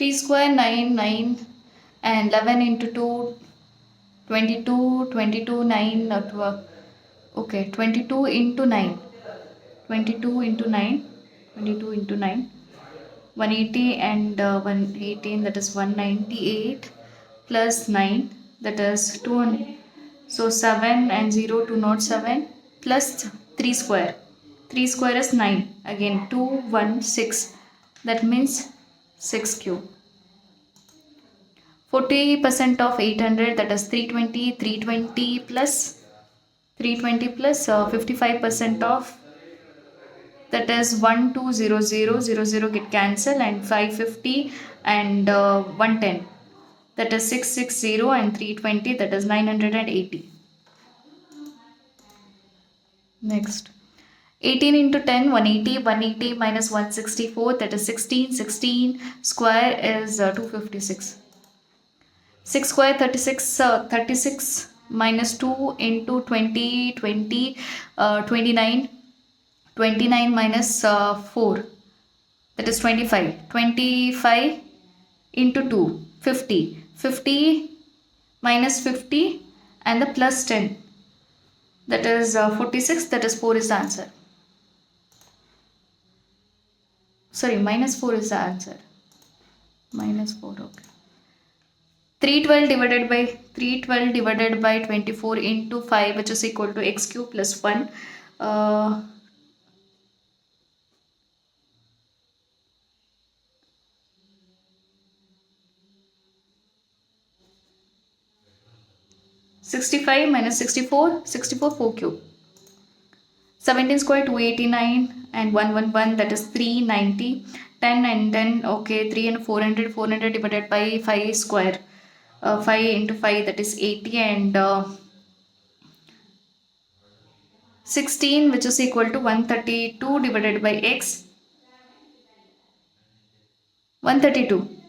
3 square 9, 9 and 11 into 2, 22, 22, 9, 12. Okay, 22 into 9. 22 into 9. 22 into 9. 180 and 118, that is 198 plus 9, that is 200. So 7 and 0, 207 plus 3 square. 3 square is 9. Again 2, 1, 6. That means 6 cube. 40% of 800, that is 320. 320 plus 55% of, that is 120000 get cancelled, and 550 and 110, that is 660, and 320, that is 980. Next, 18 into 10, 180. 180 minus 164, that is 16. 16 square is 256. 6 square 36. 36 minus 2 into 20. 20 29. 29 minus 4, that is 25. 25 into 2, 50. 50 minus 50 and the plus 10, that is 46, that is 4 is the answer. Sorry, minus 4 is the answer. Minus 4, okay. 312 divided by 24 into 5, which is equal to x cube plus 1. 65 minus 64, 4 cube. 17 square 289 and 111, that is 390. 10 and 10, okay, 3 and 400. 400 divided by 5 square. 5 into 5, that is 80, and 16, which is equal to 132 divided by x. 132.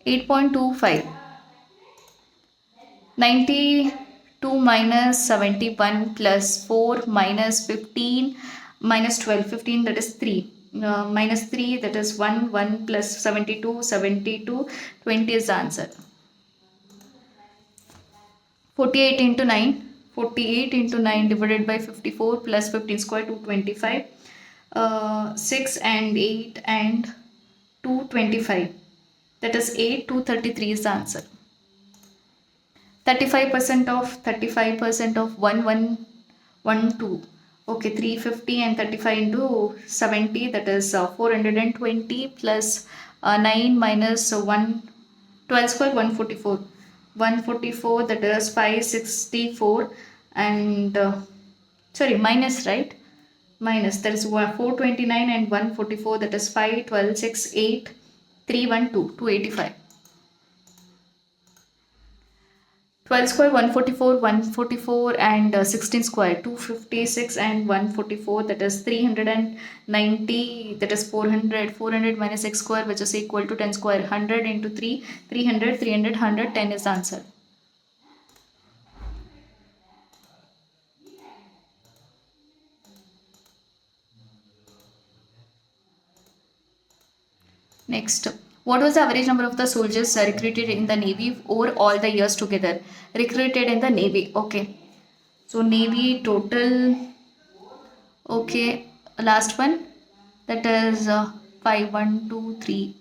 8.25. 92 minus 71 plus 4 minus 15 minus 12. 15, that is 3. Minus 3, that is 1. 1 plus 72. 72. 20 is the answer. 48 into 9. 48 into 9 divided by 54 plus 15 square 225. 6 and 8 and 225. That is 8. 233 is the answer. 35% of 1112. Okay, 350 and 35 into 70, that is 420 plus 9 minus 1. 12 square 144. 144, that is 564, and sorry, minus, right? Minus, that is 429 and 144, that is 5, 12, 6, 8, 312, 285. 12 square 144 and 16 square 256 and 144, that is 390, that is 400 minus x square, which is equal to 10 square. 100 into 3, 300, 110 is the answer. Next, what was the average number of the soldiers recruited in the Navy over all the years together? Recruited in the Navy, okay. So Navy total, okay, last one, that is 5, 1, 2, 3,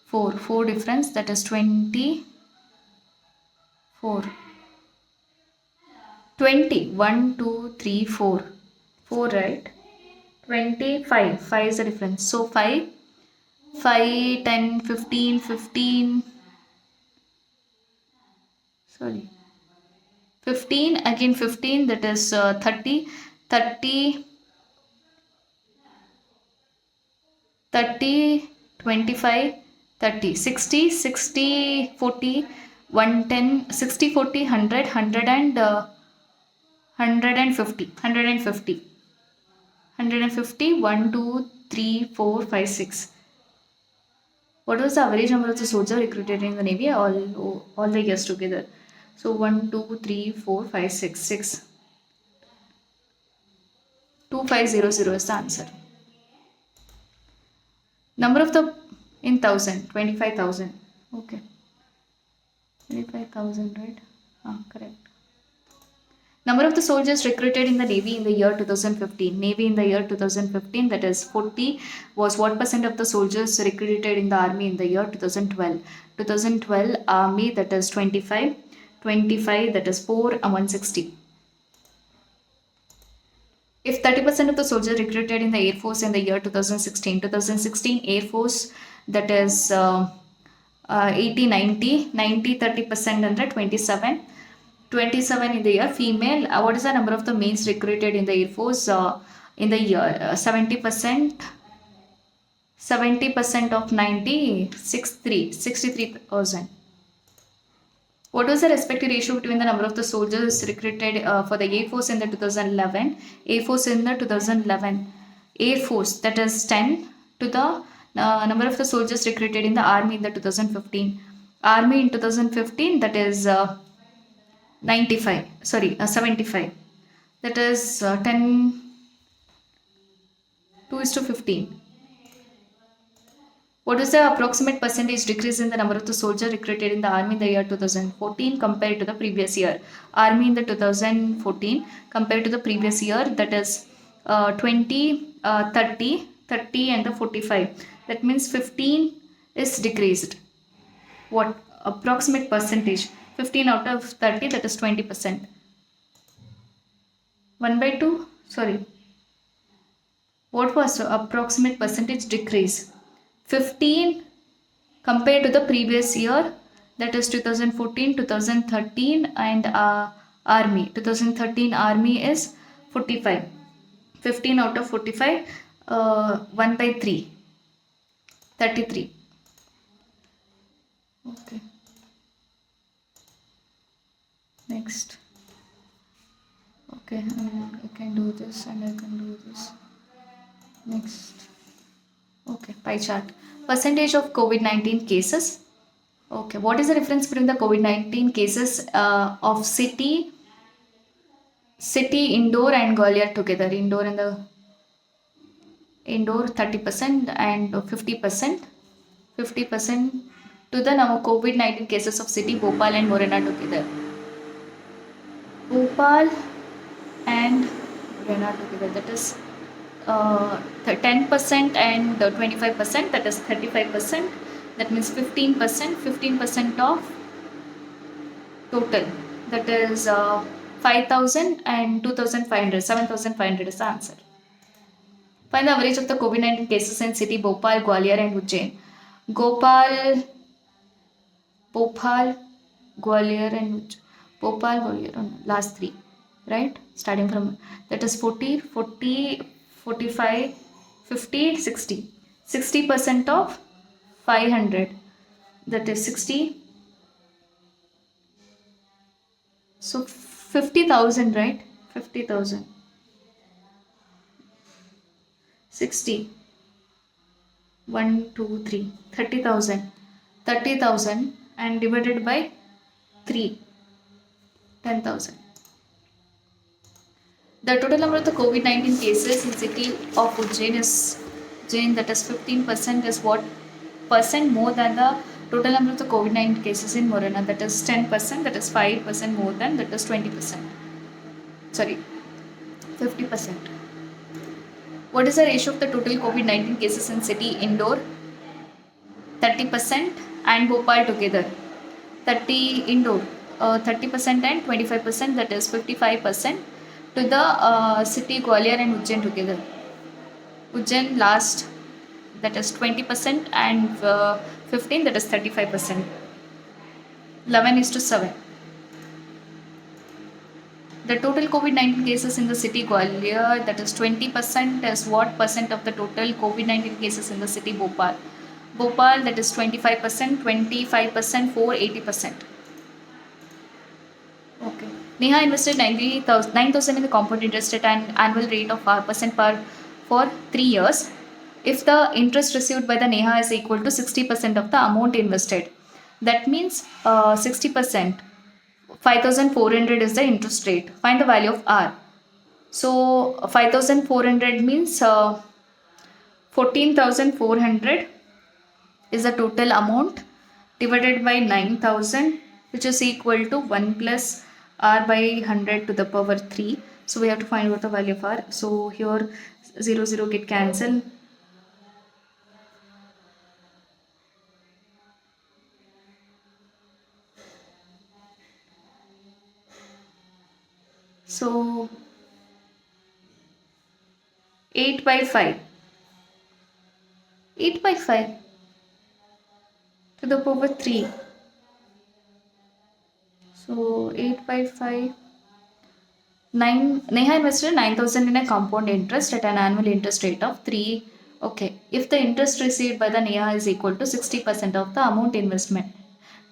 4. 4 difference, that is 24. 20, 1, 2, 3, 4. 4, right? 25. 5 is the difference. So 5, 10, 15, 15. Sorry. 15, again 15, that is 30, 30, 30, 25, 30, 60, 60, 40, 110, 60, 40, 100, 100 and 150, 150, 150, 1, 2, 3, 4, 5, 6. What was the average number of the soldiers recruited in the Navy all the years together? So 1, 2, 3, 4, 5, 6. 6. 2500 is the answer. Number of the in thousand, 25,000. Okay, 25,000, right? Correct. Number of the soldiers recruited in the Navy in the year 2015. Navy in the year 2015, that is 40, was what percent of the soldiers recruited in the Army in the year 2012? 2012 Army, that is 25, 25, that is 4, and 160. If 30% of the soldiers recruited in the Air Force in the year 2016, 2016 Air Force, that is 80, 90, 90, 30% under 27. 27 in the year. Female, what is the number of the males recruited in the Air Force in the year? 70%. 70% of 90, 63,000. What was the respective ratio between the number of the soldiers recruited for the Air Force in the 2011? Air Force in the 2011. Air Force, that is 10 to the number of the soldiers recruited in the Army in the 2015. Army in 2015, that is 75. That is 10, 2:15. What is the approximate percentage decrease in the number of the soldiers recruited in the Army in the year 2014 compared to the previous year? Army in the 2014 compared to the previous year, that is 20, 30, 30 and the 45. That means 15 is decreased. What approximate percentage? 15 out of 30, that is 20%. 1 by 2, sorry. What was the approximate percentage decrease? 15 compared to the previous year, that is 2014, 2013 and Army. 2013 Army is 45. 15 out of 45, 1 by 3, 33. Okay. Next. Okay, I can do this and I can do this. Next. Okay, pie chart. Percentage of COVID-19 cases. Okay, what is the difference between the COVID-19 cases of city, indoor and Gwalior together? Indoor 30% and 50%. 50% to the now COVID-19 cases of city, Bhopal and Morena together. Bhopal and Morena together, that is 10% and 25%, that is 35%. That means 15%. 15% of total, that is 5,000 and 2,500. 7,500 is the answer. Find the average of the COVID-19 cases in city Bhopal, Gwalior and Ujjain. Bhopal, Gwalior and Bhopal, Gwalior, last three, right? Starting from, that is 40, 45, 50, 60. 60% of 500, that is 60. So 50,000, right? 50,000. 60. 1, 2, 3. 30,000. 30,000 and divided by 3. 10,000. The total number of the COVID-19 cases in city of Ujjain is that is 15% is what percent more than the total number of the COVID-19 cases in Morena, that is 10%, that is 5% more than, that is 20%. Sorry, 50%. What is the ratio of the total COVID-19 cases in city indoor? 30% and Bhopal together. 30 indoor, 30% and 25%, that is 55%. To the city Gwalior and Ujjain together. Ujjain last, that is 20% and 15, that is 35%. 11:7. The total COVID-19 cases in the city Gwalior, that is 20%, is what percent of the total COVID-19 cases in the city Bhopal? Bhopal, that is 25%, 25%, 80%. Okay. Neha invested 9,000 in the compound interest at an annual rate of 5% for 3 years. If the interest received by the Neha is equal to 60% of the amount invested, that means 60%. 5,400 is the interest rate. Find the value of R. So 5400 means 14,400 is the total amount divided by 9,000, which is equal to 1 plus r by 100 to the power 3. So we have to find out the value of r. So here 0 get cancelled. So 8 by 5. 8 by 5 to the power 3. So 8 by 5. 9 Neha invested 9,000 in a compound interest at an annual interest rate of 3. Okay. If the interest received by the Neha is equal to 60% of the amount investment.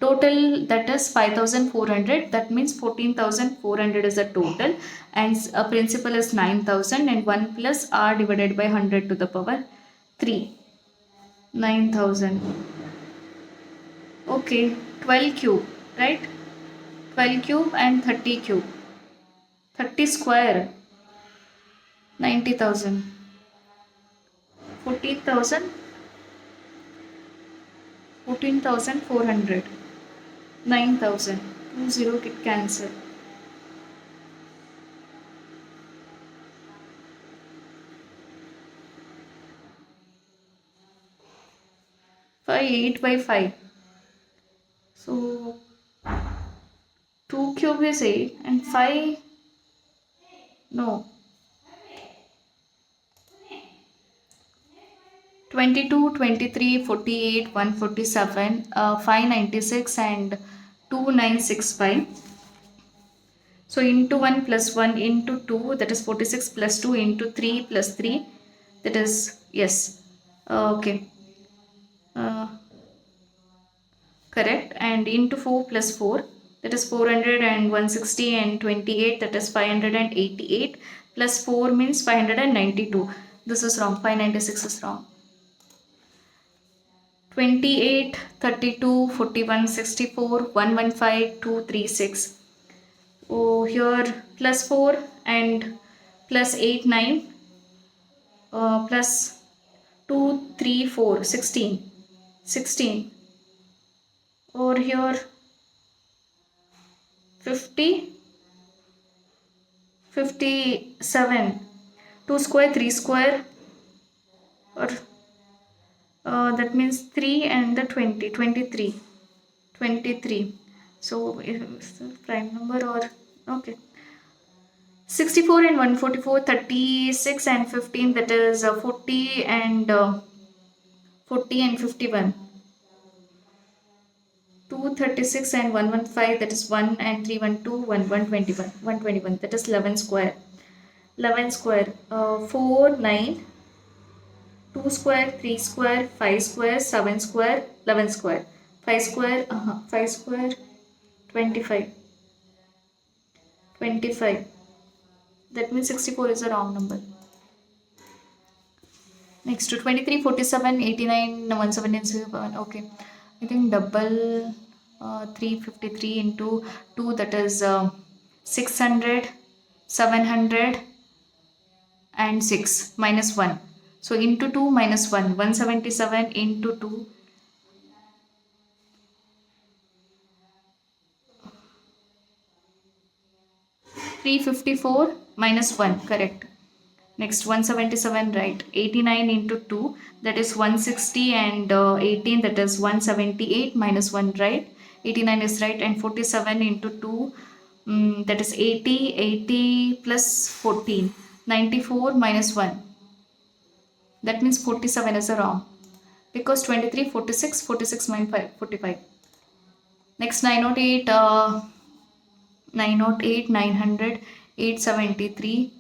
Total, that is 5,400. That means 14,400 is the total, and a principal is 9,000, and 1 plus r divided by 100 to the power 3. 9,000. Okay. 12 cube, right? 12 cube and 30 cube. 30 square. 90,000. 14,000. 14,400. 9,000. 20 get cancelled. 8 by 5. So 2 cube is 8 and 5. No. 22, 23, 48, 147, 596 and 2965. So into 1 plus 1 into 2, that is 46 plus 2 into 3 plus 3, that is, yes, okay, correct, and into 4 plus 4, that is 400 and 160 and 28, that is 588, plus 4 means 592. This is wrong, 596 is wrong. 28, 32, 41, 64, 115, 236. Oh, here plus 4 and plus 8, 9, plus 2, 3, 4, 16. 16. Over here 50, 57. 2 square, 3 square, or that means 3 and the 20, 23. 23. So is the prime number or okay. 64 and 144, 36 and 15, that is 40 and 51. 236 and 115, that is 1 and 312, 121, 121, that is 11 square. 11 square, 4, 9, 2 square, 3 square, 5 square, 7 square, 11 square. 5 square, 5 square, 25. 25. That means 64 is a wrong number. Next to 23, 47, 89, 177. Okay. I think double 353 into 2, that is 600, 700 and 6 minus 1. So into 2 minus 1, 177 into 2. 354 minus 1, correct. Next 177, right. 89 into 2, that is 160, and 18, that is 178 minus 1, right. 89 is right, and 47 into 2, that is 80, 80 plus 14, 94 minus 1. That means 47 is wrong, because 23, 46, 46 minus 5, 45. Next 908, 908, 900, 873,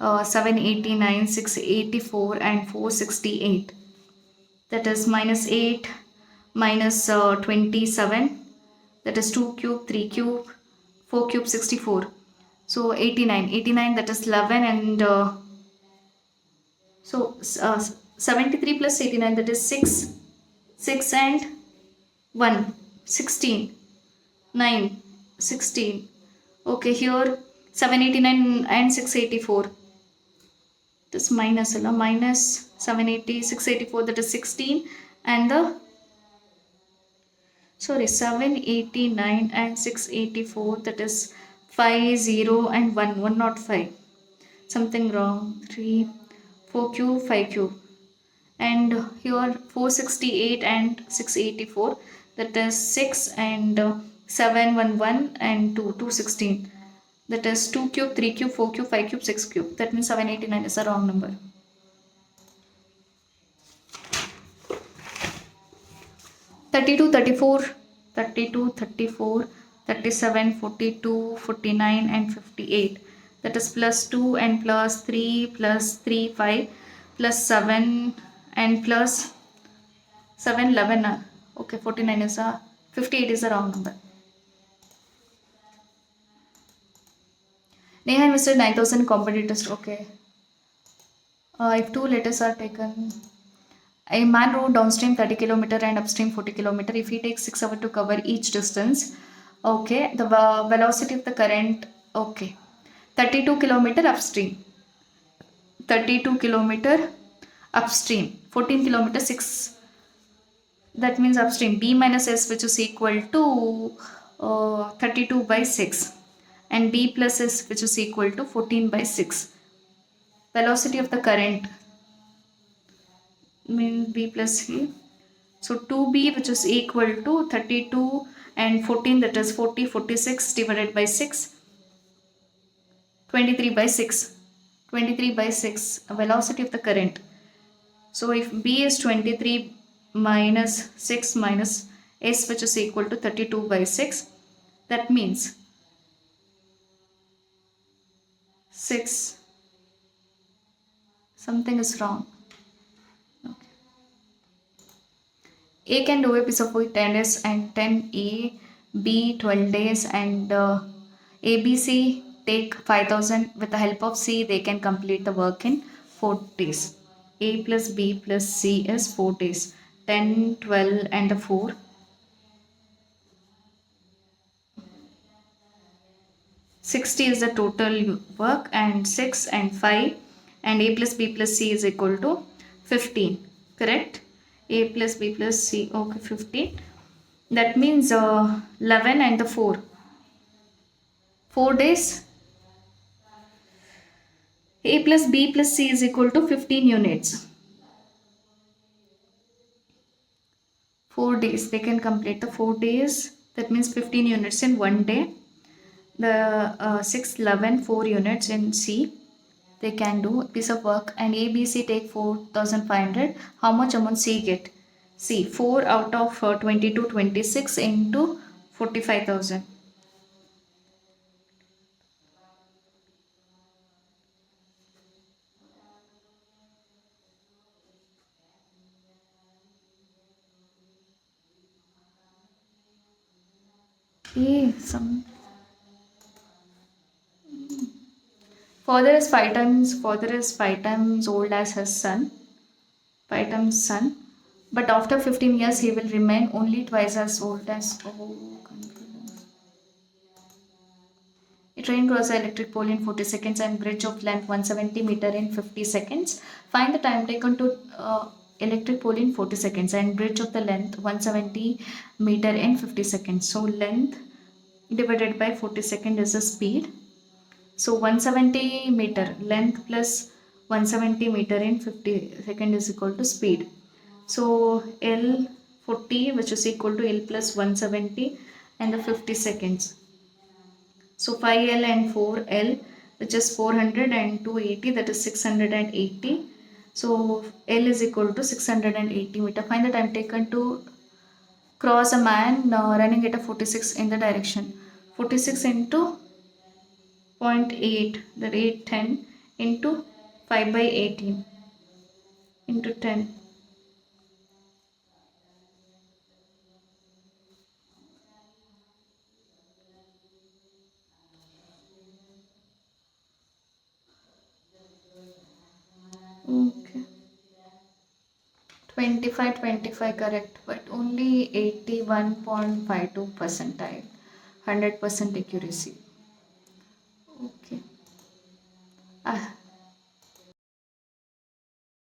789, 684 and 468. That is minus 8 minus 27. That is 2 cube, 3 cube, 4 cube, 64. So 89. 89, that is 11, and so 73 plus 89, that is 6. 6 and 1. 16. 9. 16. Okay, here 789 and 684. This minus minus 780, 684, that is 16, and the 789 and 684, that is 50 and 105. Something wrong. 3, 4 cube, 5 cube. And here 468 and 684, that is 6 and 711 and 2, 216. That is 2 cube, 3 cube, 4 cube, 5 cube, 6 cube. That means 789 is the wrong number. 32, 34, 32, 34, 37, 42, 49 and 58. That is plus 2 and plus 3 plus 3, 5 plus 7 and plus 7, 11. Okay, 49 is a 58 is the wrong number. Neha invested 9,000 competitors. Okay. If two letters are taken, a man rode downstream 30 km and upstream 40 km. If he takes 6 hours to cover each distance, okay, the velocity of the current, okay, 32 km upstream, 32 km upstream, 14 km 6. That means upstream b minus s, which is equal to 32 by 6, and b plus s, which is equal to 14 by 6. Velocity of the current means b plus c. So 2b, which is equal to 32 and 14, that is 40, 46 divided by 6, 23 by 6. 23 by 6, velocity of the current. So if b is 23 minus 6 minus s, which is equal to 32 by 6, that means 6. Something is wrong. Okay. A can do a piece of work 10 days and 10A, B 12 days, and ABC take 5,000. With the help of C, they can complete the work in 4 days. A plus B plus C is 4 days. 10, 12 and the 4. 60 is the total work, and 6 and 5, and A plus B plus C is equal to 15. Correct? A plus B plus C, okay, 15. That means 11 and the 4. 4 days. A plus B plus C is equal to 15 units. 4 days. They can complete the 4 days. That means 15 units in 1 day. The 6, 11, 4 units in C. They can do a piece of work, and A, B, C take 4,500. How much amount C get? C, 4 out of 22, 26 into 45,000. Okay, some father is 5 times old as his son. 5 times son. But after 15 years, he will remain only twice as old as. Oh, confidence. A train crosses an electric pole in 40 seconds and bridge of length 170 meter in 50 seconds. Find the time taken to electric pole in 40 seconds and bridge of the length 170 meter in 50 seconds. So length divided by 40 seconds is the speed. So 170 meter length plus 170 meter in 50 seconds is equal to speed. So L 40, which is equal to L plus 170 and the 50 seconds. So 5L and 4L, which is 400 and 280, that is 680. So L is equal to 680 meter. Find the time taken to cross a man running at a 46 in the direction. 46 into 0.8, that 810 into 5 by 18 into 10. Okay. 25, 25 correct, but only 81.52 percentile, 100% accuracy. Okay.